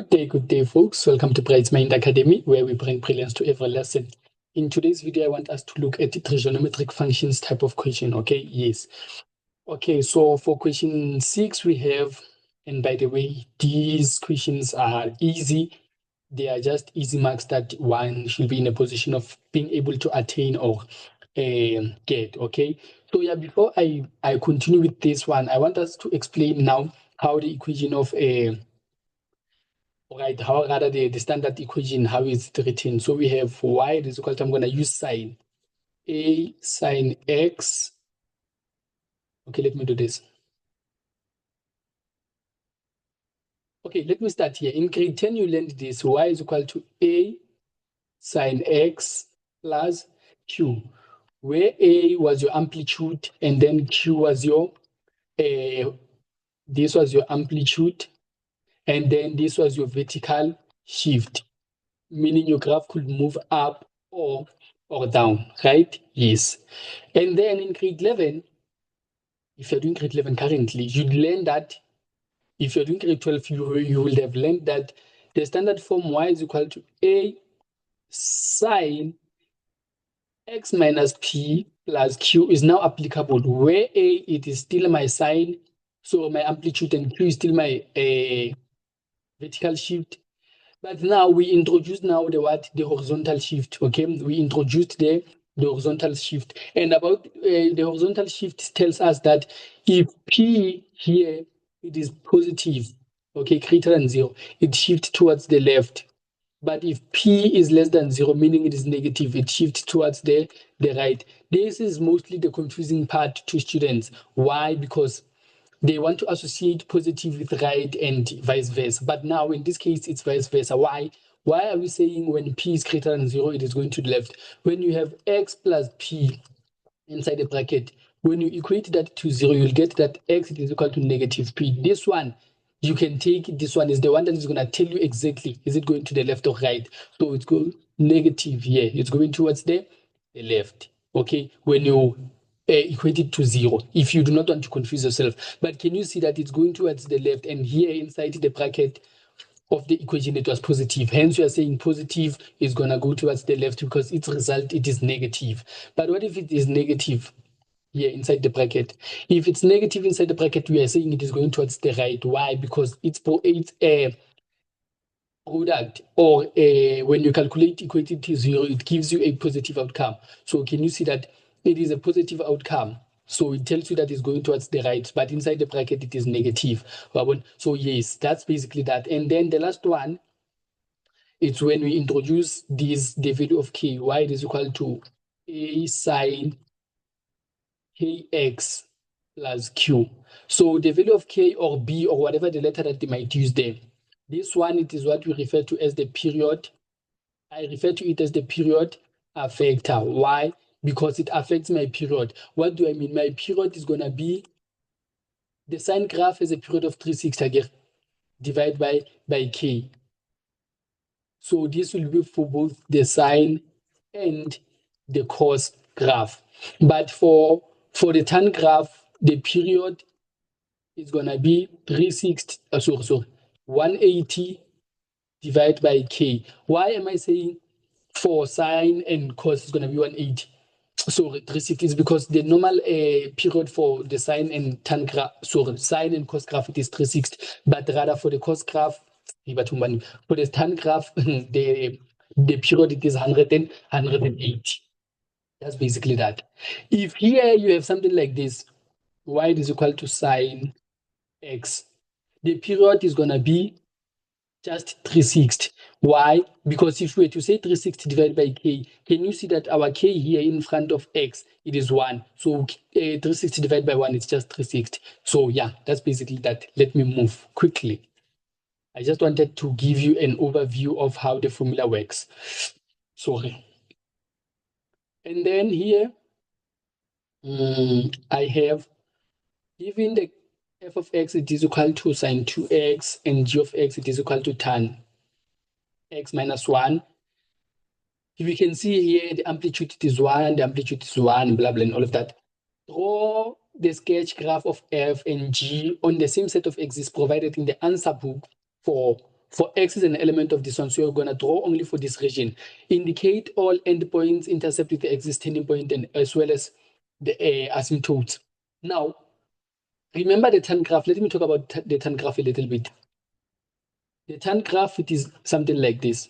Good day, folks. Welcome to Bright's Mind Academy, where we bring brilliance to every lesson. In today's video, I want us to look at the trigonometric functions type of question. Okay, yes. Okay, so for question 6, we have, and by the way, these questions are easy. They are just easy marks that one should be in a position of being able to attain or get. Okay, so yeah, before I continue with this one, I want us to explain now how the equation of a right, how rather the standard equation, how is it written? So we have y is equal to, I'm going to use sine a sine x. Okay, let me do this. Okay, let me start here. In grade 10, you learned this. Y is equal to a sine x plus q, where a was your amplitude and then q was your, this was your amplitude, and then this was your vertical shift, meaning your graph could move up or down, right? Yes. And then in grade 11, if you're doing grade 11 currently, you'd learn that if you're doing grade 12, you will have learned that the standard form y is equal to a sine x minus p plus q is now applicable, where a, it is still my sine, so my amplitude, and q is still my vertical shift. But now we introduce now the what? The horizontal shift. Okay, we introduced the horizontal shift, and about the horizontal shift tells us that if p here it is positive, okay, greater than 0, it shifts towards the left. But if p is less than 0, meaning it is negative, it shifts towards the right. This is mostly the confusing part to students. Why? Because they want to associate positive with right and vice versa. But now in this case, it's vice versa. Why? Why are we saying when p is greater than 0, it is going to the left? When you have x plus p inside the bracket, when you equate that to 0, you'll get that x is equal to negative p. This one, you can take, this one is the one that is going to tell you exactly, is it going to the left or right? So it's going negative here. It's going towards the left. Okay, when you equate it to 0, if you do not want to confuse yourself. But can you see that it's going towards the left, and here inside the bracket of the equation it was positive, hence we are saying positive is going to go towards the left because its result, it is negative. But what if it is negative here inside the bracket? If it's negative inside the bracket, we are saying it is going towards the right. Why? Because it's a product, or when you calculate equated to 0, it gives you a positive outcome. So can you see that it is a positive outcome? So it tells you that it's going towards the right, but inside the bracket it is negative. So yes, that's basically that. And then the last one, it's when we introduce the value of k, y is equal to a sine kx plus q. So the value of k or b or whatever the letter that they might use there, this one, it is what we refer to as the period. I refer to it as the period affector. Why? Because it affects my period. What do I mean? My period is going to be the sine graph is a period of 360 again, divided by k. So this will be for both the sine and the cos graph. But for the tan graph, the period is going to be 360, 180 divided by k. Why am I saying for sine and cos is going to be 180? So 360 is because the normal period for the sine and tan graph, sine and cos graph, it is 360. But rather for the cos graph, for the tan graph, the period, it is 180. That's basically that. If here you have something like this, y is equal to sine x, the period is going to be just 360. Why? Because if we were to say 360 divided by k, can you see that our k here in front of x, it is 1. So 360 divided by 1 is just 360. So yeah, that's basically that. Let me move quickly. I just wanted to give you an overview of how the formula works. Sorry. And then here, I have given the f of x, it is equal to sine 2x, and g of x, it is equal to tan x minus 1. We can see here the amplitude, it is 1, the amplitude is 1, blah, blah, and all of that. Draw the sketch graph of f and g on the same set of axes provided in the answer book for for x is an element of this one, so you're going to draw only for this region. Indicate all endpoints intercept with the existing point and as well as the asymptotes. Now, remember the tan graph. Let me talk about the tan graph a little bit. The tan graph, it is something like this.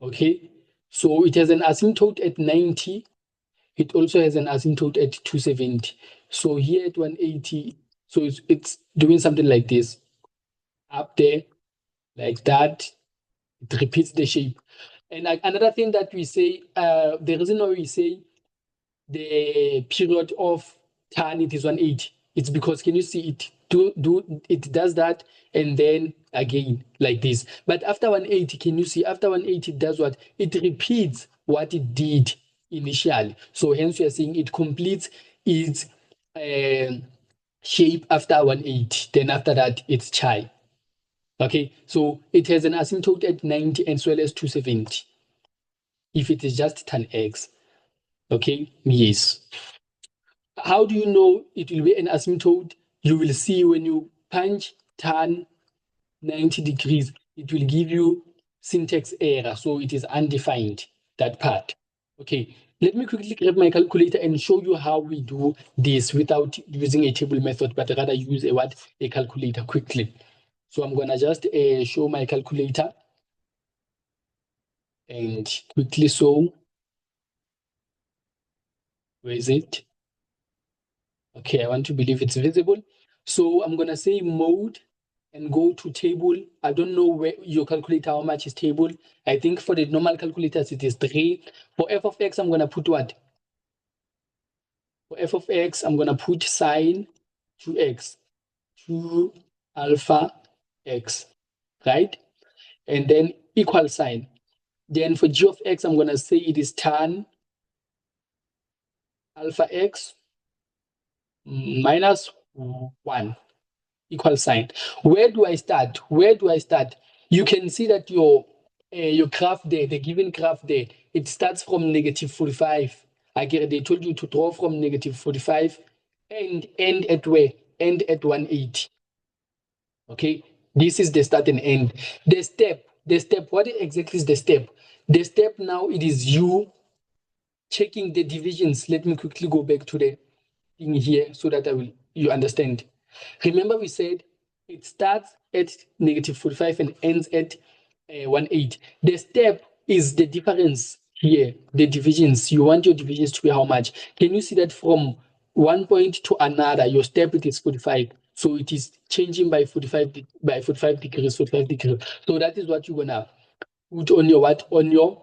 Okay, so it has an asymptote at 90. It also has an asymptote at 270. So here at 180, so it's doing something like this. Up there, like that. It repeats the shape. And another thing that we say, the reason why we say the period of tan it is 180, it's because can you see it it does that and then again like this. But after 180, can you see after 180 it does what? It repeats what it did initially. So hence we are saying it completes its shape after 180. Then after that it's chi. Okay, so it has an asymptote at 90 as well as 270. If it is just tan x, okay, yes. How do you know it will be an asymptote? You will see when you punch tan 90 degrees, it will give you syntax error. So it is undefined, that part. Okay, let me quickly grab my calculator and show you how we do this without using a table method, but rather use a calculator quickly. So I'm gonna just show my calculator and quickly solve. Where is it? Okay, I want to believe it's visible. So I'm gonna say mode and go to table. I don't know where your calculator, how much is table. I think for the normal calculators, it is 3. For f of x, I'm gonna put what? For f of x, I'm gonna put sine 2x, 2 alpha x, right? And then equal sign. Then for g of x, I'm gonna say it is tan alpha x minus 1. Equal sign. Where do I start? Where do I start? You can see that your graph there, the given graph there, it starts from negative 45. Again, they told you to draw from negative 45 and end at where? End at 180. Okay, this is the start and end. The step, what exactly is the step? The step now, it is you checking the divisions. Let me quickly go back to the thing here so that you understand. Remember we said it starts at negative 45 and ends at 180. The step is the difference here, the divisions. You want your divisions to be how much? Can you see that from one point to another, your step it is 45. So it is changing by 45 degrees, 45 degrees. So that is what you're gonna put on your what? On your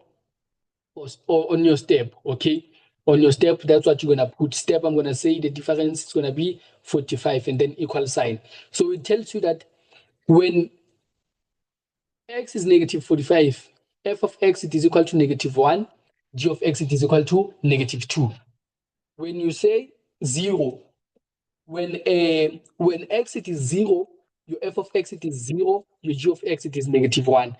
step, okay? On your step, that's what you're gonna put. Step, I'm gonna say the difference is gonna be 45 and then equal sign. So it tells you that when x is negative 45, f of x it is equal to negative 1, g of x it is equal to negative 2. When you say 0, when x it is 0, your f of x it is 0, your g of x it is negative 1.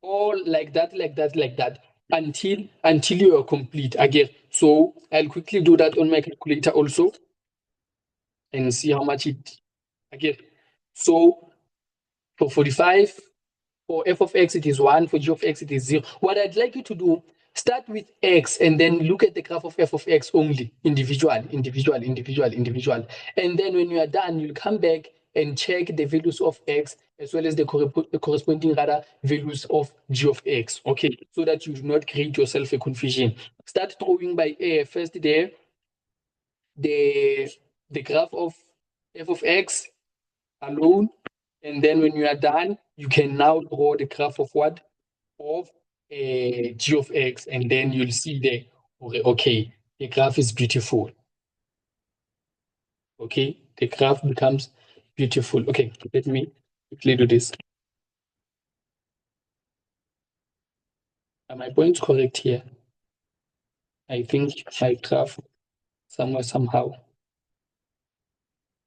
All like that, like that, like that, until you are complete again. So I'll quickly do that on my calculator also and see how much it again. So for 45, for f of x it is 1, for g of x it is 0. What I'd like you to do, start with x and then look at the graph of f of x only, individual. And then when you are done, you'll come back and check the values of x as well as the corresponding rather values of g of x. Okay, so that you do not create yourself a confusion. Start drawing by first there the graph of f of x alone, and then when you are done, you can now draw the graph of what? Of g of x, and then you'll see there, okay, the graph is beautiful. Okay, the graph becomes beautiful. Okay, let me quickly do this. Are my points correct here? I think my graph somewhere, somehow,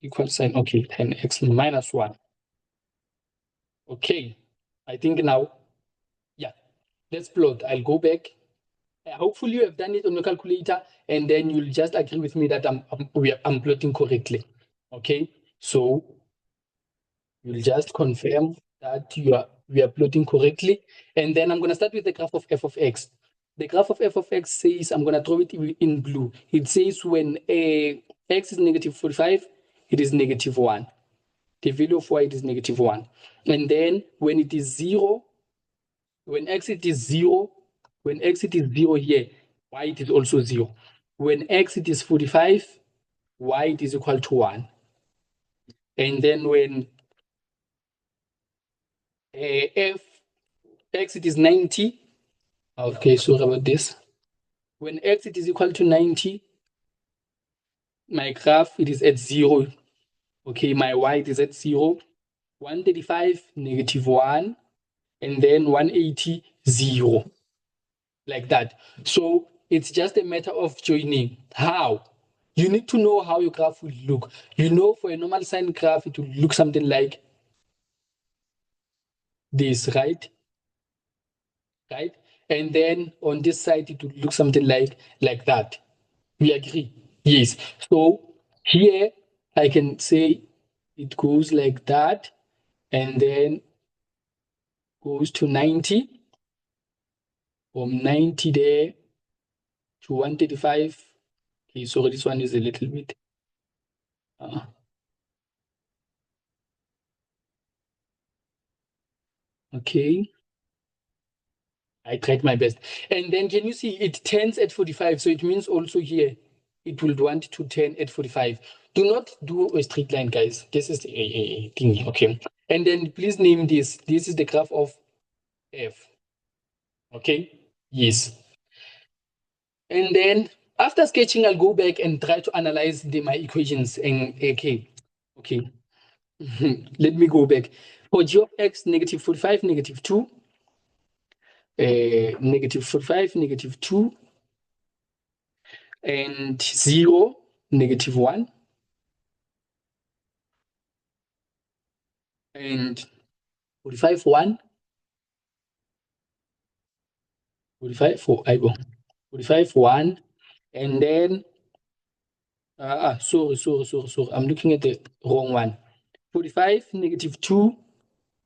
equal sign, okay, 10x minus 1. Okay, I think now, yeah, let's plot. I'll go back. Hopefully you have done it on your calculator, and then you'll just agree with me that I'm plotting correctly. Okay, so you'll just confirm that we are plotting correctly. And then I'm going to start with the graph of f of x. The graph of f of x says, I'm going to draw it in blue. It says when x is negative 45, it is negative 1. The value of y is negative 1. And then when it is 0, when x it is 0, when x it is 0 here, y it is also 0. When x it is 45, y it is equal to 1. And then when f x it is 90, okay, sorry about this. When x it is equal to 90, my graph it is at 0. Okay, my y it is at 0. 135, negative 1, and then 180, 0. Like that. So it's just a matter of joining. How? You need to know how your graph will look. You know, for a normal sine graph, it will look something like this, right? Right? And then on this side, it will look something like that. We agree? Yes. So here I can say it goes like that and then goes to 90. From 90 there to 135. Okay, so this one is a little bit. Okay. I tried my best. And then can you see it turns at 45? So it means also here it will want to turn at 45. Do not do a straight line, guys. This is a thing. Okay. And then please name this. This is the graph of F. Okay. Yes. And then after sketching, I'll go back and try to analyze my equations. And okay. Okay. Let me go back. For g of x, negative 45, negative 2. Negative 45, negative 2. And 0, negative 1, and 45, 1, 45, 4, I go, 45, 1, and then, sorry, I'm looking at the wrong one. 45, negative 2,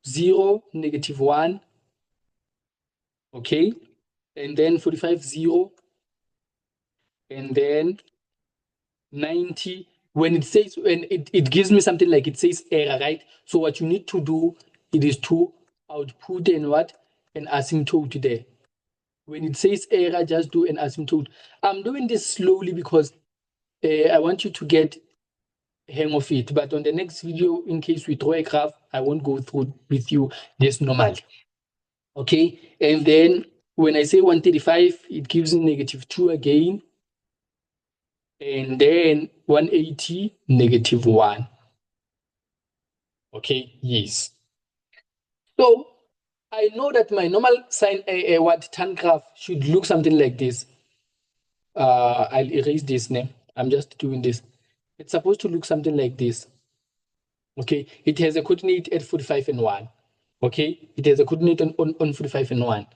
0, negative 1, okay, and then 45, 0, and then 90. When it says, when it gives me something like it says error, right? So what you need to do, it is to output and what? An asymptote there. When it says error, just do an asymptote. I'm doing this slowly because I want you to get hang of it. But on the next video, in case we draw a graph, I won't go through with you this normally. Okay, and then when I say 135, it gives me negative 2 again. And then 180, negative 1. Okay, yes. So I know that my normal sine what tan graph should look something like this. I'll erase this name. I'm just doing this. It's supposed to look something like this. Okay, it has a coordinate at 45 and 1. Okay, it has a coordinate on 45 and 1.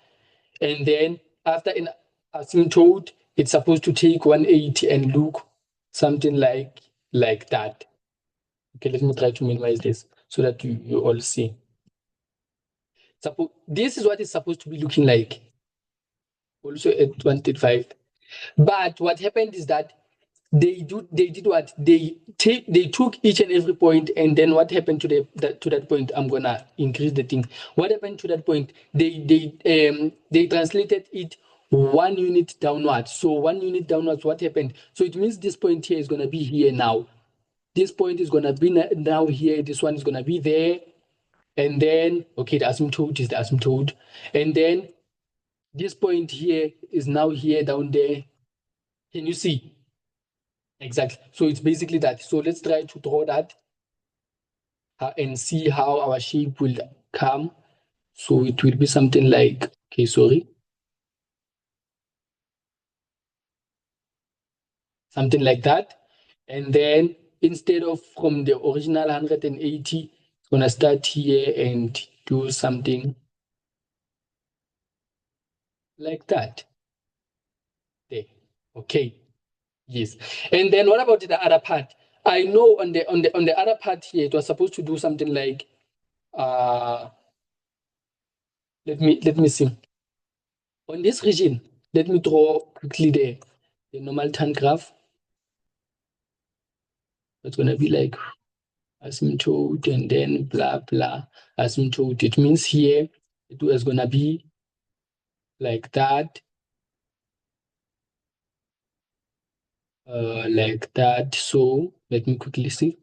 And then after an asymptote, it's supposed to take 180 and look something like that. Okay, let me try to minimize this so that you all see. This is what it's supposed to be looking like. Also at 135. But what happened is that they did what they took each and every point, and then what happened to that point? I'm gonna increase the thing. What happened to that point? They translated it 1 unit downwards. So 1 unit downwards, what happened? So it means this point here is gonna be here now. This point is gonna be now here. This one is gonna be there, and then okay, the asymptote is the asymptote, and then this point here is now here down there. Can you see? Exactly. So it's basically that. So let's try to draw that and see how our shape will come. So it will be something like, okay, sorry, something like that. And then instead of from the original 180, it's going to start here and do something like that. There. Okay. Yes. And then what about the other part? I know on the other part here, it was supposed to do something like Let me see. On this region, let me draw quickly the normal tan graph. It's gonna be like asymptote and then blah blah asymptote. It means here it was gonna be like that, like that. So let me quickly see.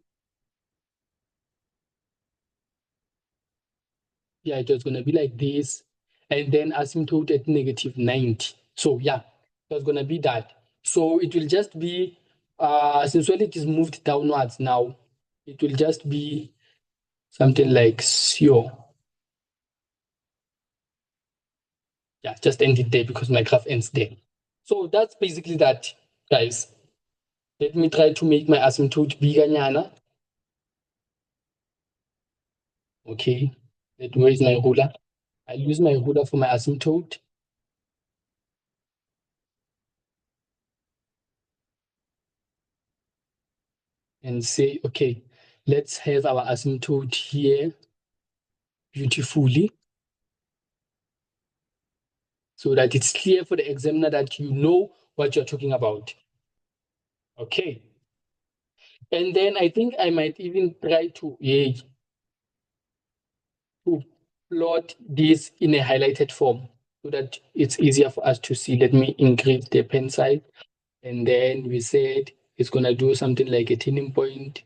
Yeah, it was gonna be like this, and then asymptote at negative 90. So yeah, it was gonna be that. So it will just be since when it is moved downwards now, it will just be something like so. Yeah, just end it there because my graph ends there. So that's basically that, guys. Let me try to make my asymptote bigger, nyana. Okay. Where is my ruler? I'll use my ruler for my asymptote and say, okay, let's have our asymptote here beautifully so that it's clear for the examiner that you know what you're talking about. Okay. And then I think I might even try to, yeah, to plot this in a highlighted form so that it's easier for us to see. Let me increase the pen size. And then we said it's going to do something like a turning point.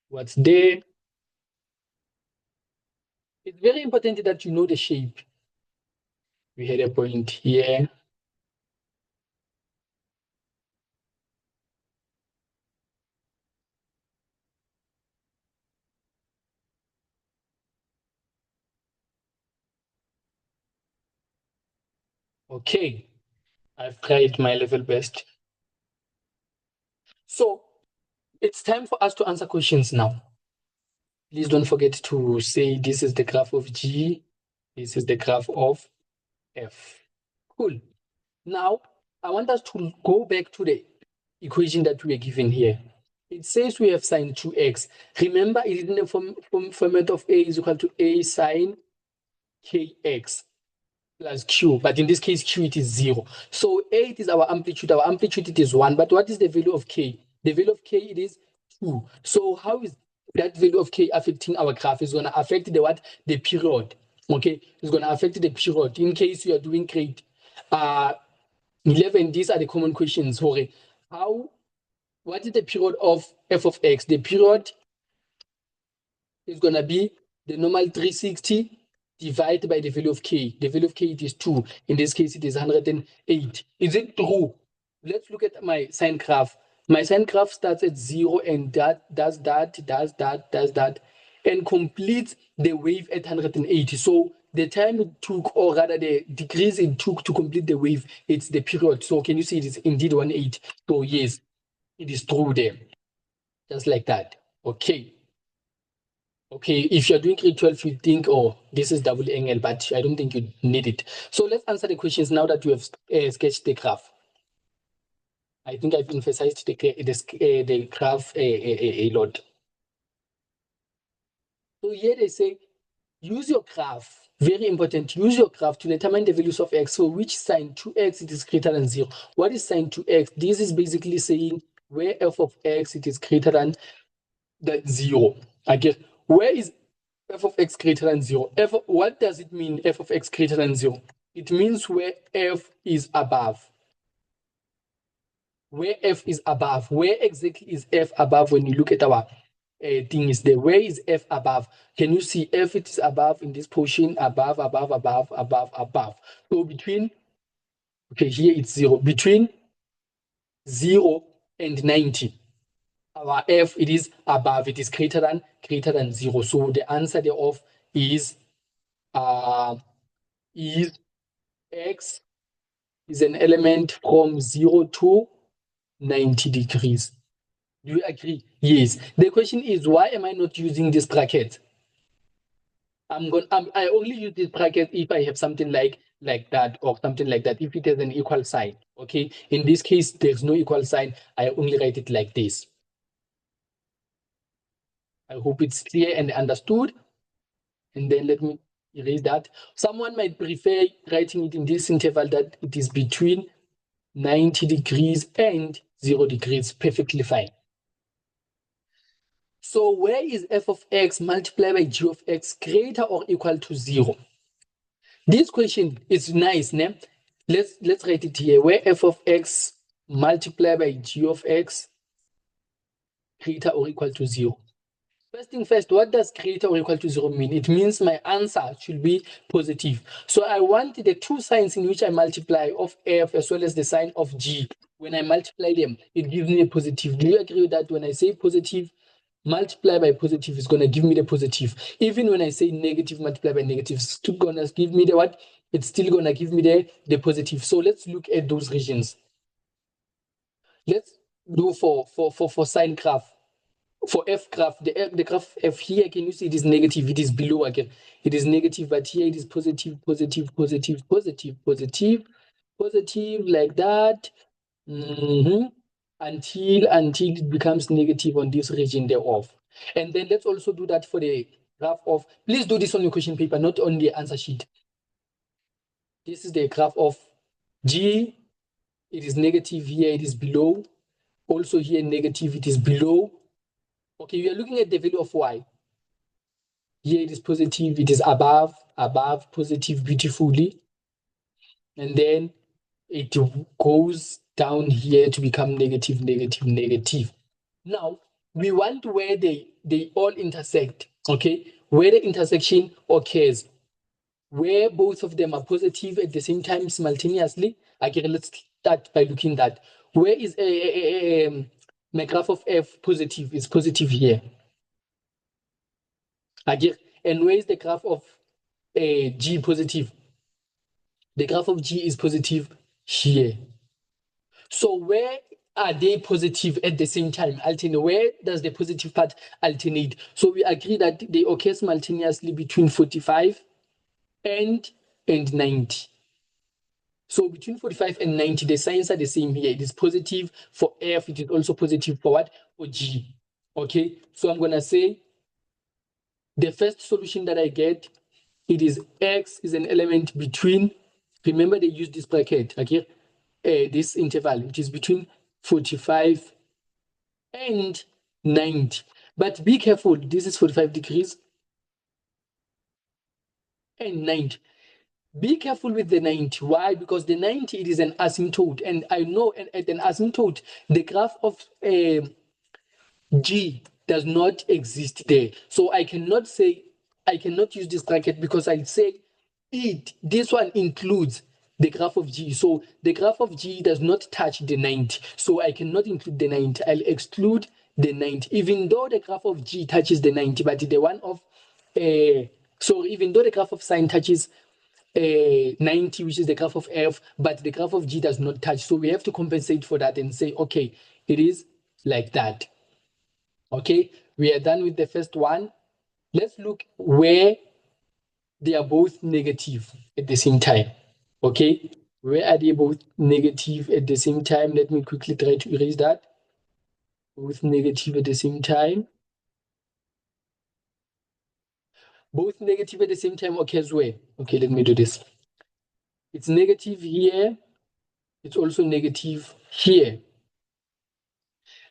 What's there? It's very important that you know the shape. We had a point here. Okay, I've tried my level best. So it's time for us to answer questions now. Please don't forget to say this is the graph of G, this is the graph of F. Cool. Now, I want us to go back to the equation that we are given here. It says we have sine 2x. Remember, it is in the format of A is equal to A sine kx plus q, but in this case, q it is 0. So A it is our amplitude it is 1, but what is the value of k? The value of k it is 2. So how is that value of k affecting our graph? It's going to affect the what? The period. Okay, it's going to affect the period. In case you are doing grade 11, these are the common questions. What is the period of f of x? The period is going to be the normal 360 divided by the value of k. The value of k it is 2. In this case, it is 108. Is it true? Let's look at my sine graph. My sine graph starts at 0 and does that, and completes the wave at 180. So the time it took, or rather the degrees it took to complete the wave, it's the period. So can you see it is indeed 180? So yes, it is true there. Just like that. Okay. Okay, if you're doing grade 12, you think, oh, this is double angle, but I don't think you need it. So let's answer the questions now that you have sketched the graph. I think I've emphasized the graph a lot. So here they say, use your graph. Very important. Use your graph to determine the values of x. So which sine 2x it is greater than 0. What is sine 2x? This is basically saying where f of x it is greater than that 0. Again, where is f of x greater than 0? What does it mean, f of x greater than 0? It means where f is above. Where f is above. Where exactly is f above when you look at our thing is there? Where is f above? Can you see f it is above in this portion? Above. So between, okay, here it's 0. Between 0 and 90. Our f it is above, it is greater than 0. So the answer thereof is x is an element from 0 to 90 degrees. Do you agree? Yes. The question is, why am I not using this bracket? I only use this bracket if I have something like that or something like that, if it has an equal sign. Okay. In this case, there's no equal sign. I only write it like this. I hope it's clear and understood. And then let me erase that. Someone might prefer writing it in this interval that it is between 90 degrees and 0 degrees. Perfectly fine. So where is f of x multiplied by g of x greater or equal to 0? This question is nice, né? Let's write it here. Where f of x multiplied by g of x greater or equal to 0. First thing first, what does greater or equal to 0 mean? It means my answer should be positive. So I want the two signs in which I multiply of f as well as the sign of g. When I multiply them, it gives me a positive. Do you agree with that? When I say positive, multiply by positive is going to give me the positive. Even when I say negative, multiply by negative, it's still going to give me the what? It's still going to give me the positive. So let's look at those regions. Let's do for sine graph. For f graph, the graph f here, can you see it is negative? It is below again. It is negative, but here it is positive, positive, positive, positive, positive, positive, like that. Until it becomes negative on this region thereof. And then let's also do that for the graph of, please do this on your question paper, not on the answer sheet. This is the graph of g. It is negative here, it is below. Also here, negative, it is below. Okay, we are looking at the value of y. Here it is positive, it is above, positive beautifully. And then it goes down here to become negative, negative, negative. Now, we want where they all intersect, okay? Where the intersection occurs, where both of them are positive at the same time simultaneously. Again, let's start by looking at where is my graph of f positive? It's positive here. Again, and where is the graph of g positive? The graph of g is positive here. So where are they positive at the same time? Alternate. Where does the positive part alternate? So we agree that they occur simultaneously between 45 and 90. So between 45 and 90, the signs are the same here. It is positive for f. It is also positive for what? For g. Okay. So I'm going to say the first solution that I get, it is x is an element between, remember they use this bracket, okay? This interval, which is between 45 and 90. But be careful, this is 45 degrees and 90. Be careful with the 90. Why? Because the 90, it is an asymptote. And I know at an asymptote, the graph of g does not exist there. So I cannot use this bracket because I'll say this one includes the graph of g. So the graph of g does not touch the 90. So I cannot include the 90. I'll exclude the 90, even though the graph of g touches the 90, but the one of, so even though the graph of sine touches 90, which is the graph of f, but the graph of g does not touch. So we have to compensate for that and say, okay, it is like that. Okay, we are done with the first one. Let's look where they are both negative at the same time. Okay, where are they both negative at the same time? Let me quickly try to erase that. Both negative at the same time. Both negative at the same time occurs where? Okay, let me do this. It's negative here. It's also negative here.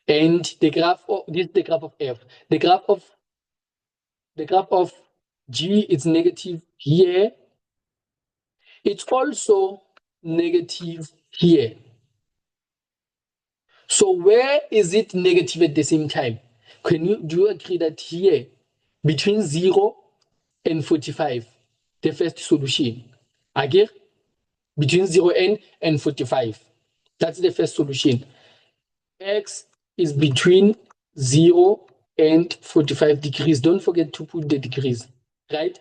And the graph of this is the graph of f. The graph of g is negative here. It's also negative here. So where is it negative at the same time? Do you agree that here between 0 and 45, the first solution? Again, between 0 and 45. That's the first solution. X is between 0 and 45 degrees. Don't forget to put the degrees, right?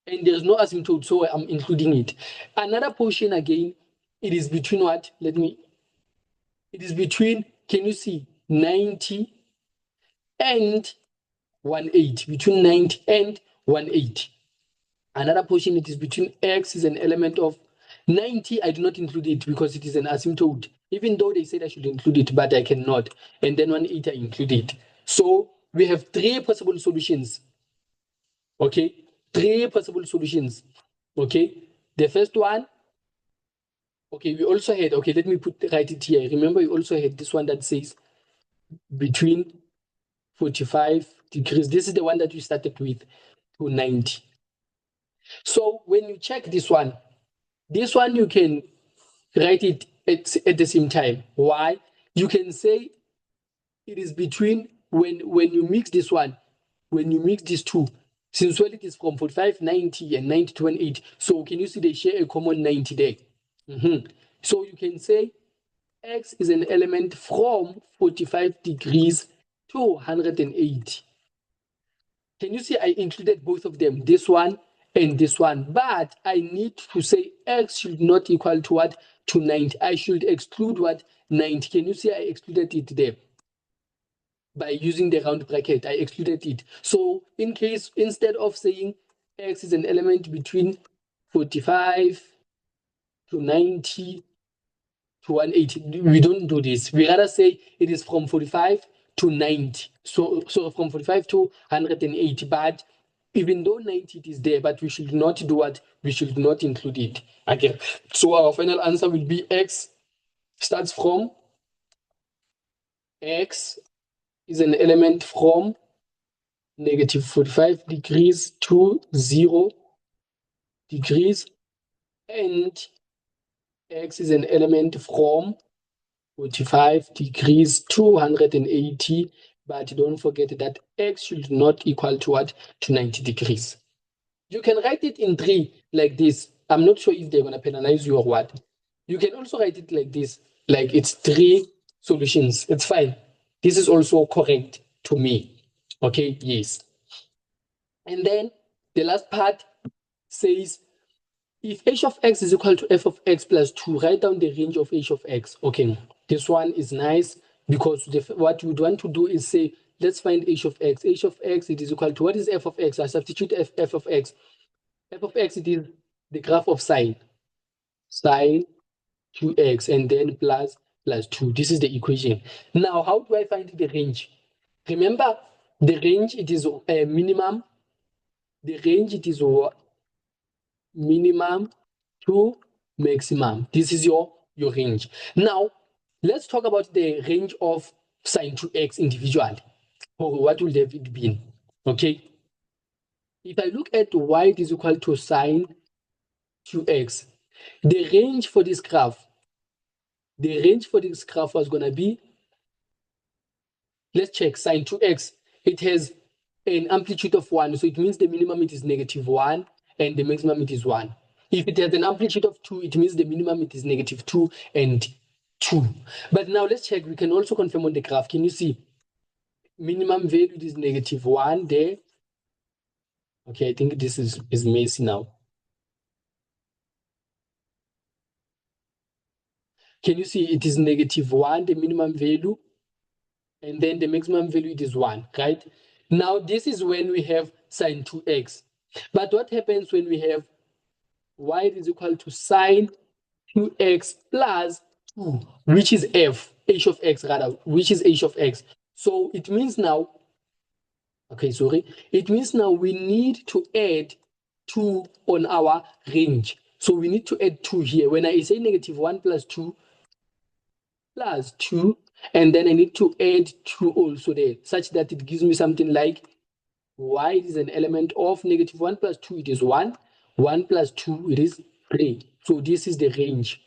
And there's no asymptote, so I'm including it. Another portion again, it is between what? It is between, can you see, 90 and 180, between 90 and 180. Another portion, it is between x is an element of 90. I do not include it because it is an asymptote, even though they said I should include it, but I cannot. And then 180, I include it. So we have three possible solutions. Okay, three possible solutions. Okay, the first one, okay, we also had, okay, let me write it here. Remember, we also had this one that says between 45 degrees. This is the one that we started with, to 90. So when you check this one you can write it at the same time. Why? You can say it is between, when you mix this one, when you mix these two, since well it is from 45, 90, and 90 to 180, so can you see they share a common 90 there? So you can say X is an element from 45 degrees to 180. Can you see I included both of them, this one and this one, but I need to say X should not equal to what? To 90. I should exclude what? 90. Can you see I excluded it there? By using the round bracket, I excluded it. So in case, instead of saying X is an element between 45 to 90 to 180, we don't do this. We rather say it is from 45 to 90. So from 45 to 180, but even though 90 is there, but we should not do what? We should not include it. Okay, so our final answer will be X starts from, X is an element from negative 45 degrees to 0 degrees, and X is an element from 45 degrees to 180, but don't forget that X should not equal to what? To 90 degrees. You can write it in three like this. I'm not sure if they're going to penalize you or what. You can also write it like this, like it's three solutions. It's fine. This is also correct to me. Okay, yes. And then the last part says, if h of x is equal to f of x plus 2, write down the range of h of x. Okay, this one is nice because what you would want to do is say, let's find h of x. H of x, it is equal to, what is f of x? I substitute f of x. F of x, it is the graph of sine 2x, and then plus 2. This is the equation. Now, how do I find the range? Remember, the range, it is a minimum. The range, it is minimum to maximum. This is your range. Now, let's talk about the range of sine 2x individually. Or what would have it been? Okay. If I look at y is equal to sine 2x, the range for this graph was going to be, let's check, sine 2x. It has an amplitude of 1, so it means the minimum it is -1 and the maximum it is 1. If it has an amplitude of 2, it means the minimum it is -2 and 2. But now let's check. We can also confirm on the graph. Can you see? Minimum value is -1 there. Okay, I think this is messy now. Can you see it is -1, the minimum value, and then the maximum value it is 1, right? Now this is when we have sine 2x. But what happens when we have y is equal to sine 2x plus 2, which is h of x rather, which is h of x. So it means now, it means now we need to add 2 on our range. So we need to add 2 here. When I say -1 plus 2 plus 2, and then I need to add 2 also there, such that it gives me something like y is an element of -1 plus 2, it is 1. 1 plus 2, it is 3. So this is the range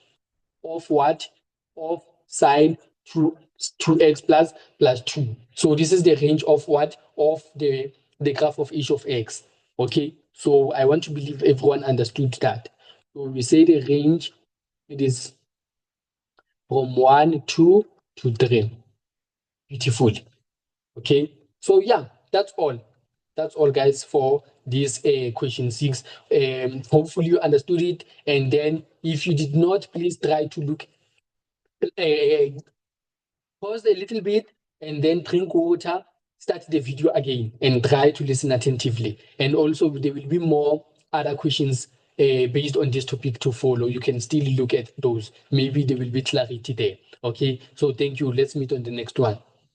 of what? Of sine 2x plus 2. So this is the range of what? Of the graph of h of x. Okay, so I want to believe everyone understood that. So we say the range, it is from 1 to 3. Beautiful. Okay, so yeah, that's all. That's all, guys, for this question 6. Hopefully you understood it. And then if you did not, please try to look, pause a little bit and then drink water, start the video again and try to listen attentively. And also there will be more other questions based on this topic to follow. You can still look at those. Maybe there will be clarity there. Okay, so thank you. Let's meet on the next one.